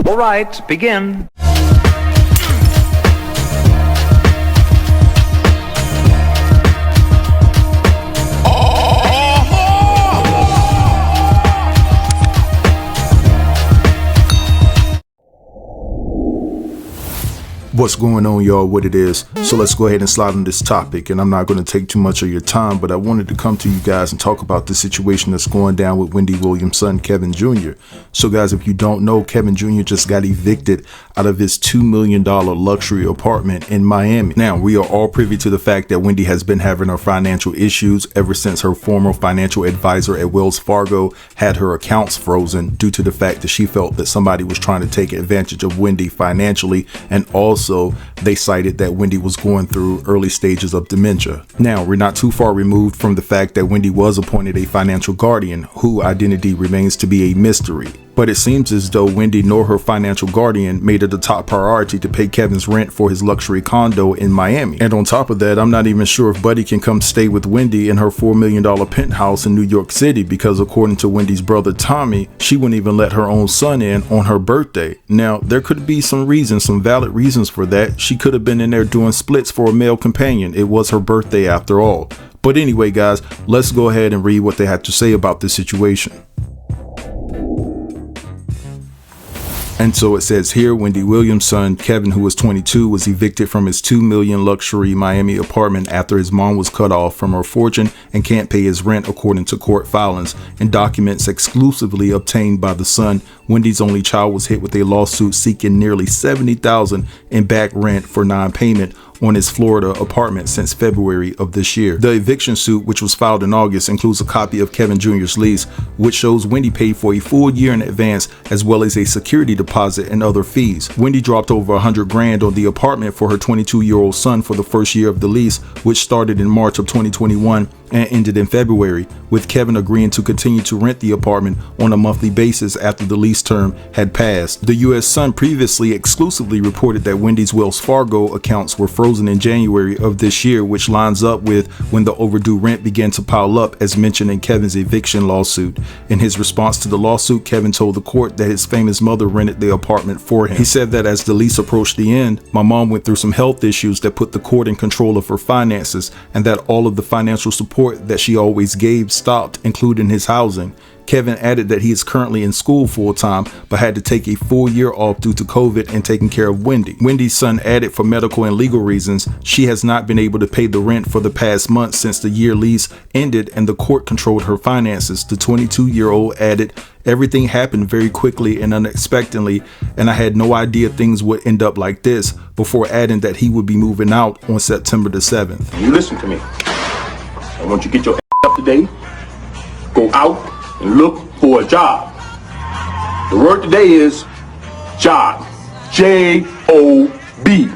All right, begin. What's going on, y'all? What it is. So let's go ahead and slide on this topic, and I'm not going to take too much of your time, but I wanted to come to you guys and talk about the situation that's going down with Wendy Williams' son, Kevin Jr. So guys, if you don't know, Kevin Jr. just got evicted out of his $2 million luxury apartment in Miami. Now, we are all privy to the fact that Wendy has been having her financial issues ever since her former financial advisor at Wells Fargo had her accounts frozen due to the fact that she felt that somebody was trying to take advantage of Wendy financially, and also they cited that Wendy was going through early stages of dementia. Now, we're not too far removed from the fact that Wendy was appointed a financial guardian, whose identity remains to be a mystery. But it seems as though Wendy nor her financial guardian made it a top priority to pay Kevin's rent for his luxury condo in Miami. And on top of that, I'm not even sure if Buddy can come stay with Wendy in her $4 million penthouse in New York City, because according to Wendy's brother Tommy, she wouldn't even let her own son in on her birthday. Now, there could be some reasons, some valid reasons for that. She could have been in there doing splits for a male companion. It was her birthday after all. But anyway, guys, let's go ahead and read what they had to say about this situation. And so it says here, Wendy Williams' son, Kevin, who was 22, was evicted from his $2 million luxury Miami apartment after his mom was cut off from her fortune and can't pay his rent, according to court filings and documents exclusively obtained by the son. Wendy's only child was hit with a lawsuit seeking nearly $70,000 in back rent for non-payment on his Florida apartment since February of this year. The eviction suit, which was filed in August, includes a copy of Kevin Jr.'s lease, which shows Wendy paid for a full year in advance, as well as a security deposit and other fees. Wendy dropped over $100,000 on the apartment for her 22-year-old son for the first year of the lease, which started in March of 2021 and ended in February, with Kevin agreeing to continue to rent the apartment on a monthly basis after the lease term had passed. The U.S. Sun previously exclusively reported that Wendy's Wells Fargo accounts were frozen in January of this year, which lines up with when the overdue rent began to pile up, as mentioned in Kevin's eviction lawsuit. In his response to the lawsuit, Kevin told the court that his famous mother rented the apartment for him. He said that as the lease approached the end, my mom went through some health issues that put the court in control of her finances, and that all of the financial support that she always gave stopped, including his housing. Kevin added that he is currently in school full-time, but had to take a full year off due to COVID and taking care of Wendy. Wendy's son added, for medical and legal reasons, she has not been able to pay the rent for the past month since the year lease ended and the court controlled her finances. The 22-year-old added, everything happened very quickly and unexpectedly, and I had no idea things would end up like this, before adding that he would be moving out on September the 7th. You listen to me. I want you to get your up to date, go out and look for a job. The word today is job. J-O-B.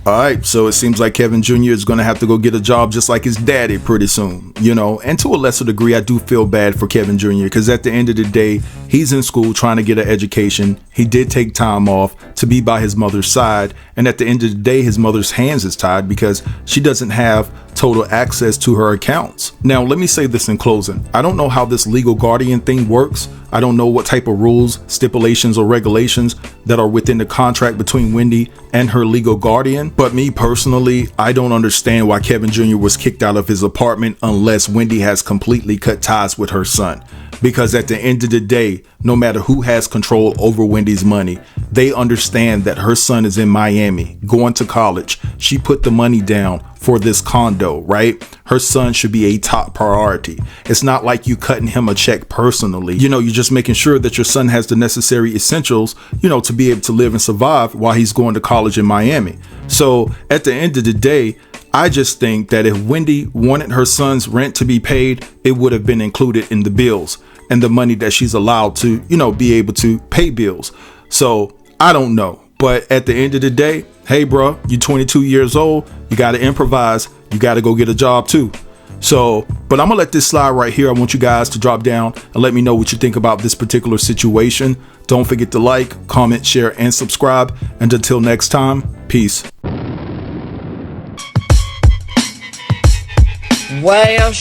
Alright, so it seems like Kevin Jr. is going to have to go get a job just like his daddy pretty soon, you know, and to a lesser degree, I do feel bad for Kevin Jr. because at the end of the day, he's in school trying to get an education. He did take time off to be by his mother's side, and at the end of the day, his mother's hands is tied because she doesn't have total access to her accounts. Now, let me say this in closing. I don't know how this legal guardian thing works. I don't know what type of rules, stipulations, or regulations that are within the contract between Wendy and her legal guardian. But me personally, I don't understand why Kevin Jr. was kicked out of his apartment unless Wendy has completely cut ties with her son. Because at the end of the day, no matter who has control over Wendy's money, they understand that her son is in Miami going to college. She put the money down for this condo, right? Her son should be a top priority. It's not like you cutting him a check personally. You know, you're just making sure that your son has the necessary essentials, you know, to be able to live and survive while he's going to college in Miami. So at the end of the day, I just think that if Wendy wanted her son's rent to be paid, it would have been included in the bills and the money that she's allowed to, you know, be able to pay bills. So I don't know. But at the end of the day, hey, bro, you're 22 years old. You got to improvise. You got to go get a job, too. So, but I'm going to let this slide right here. I want you guys to drop down and let me know what you think about this particular situation. Don't forget to like, comment, share, and subscribe. And until next time, peace. Well,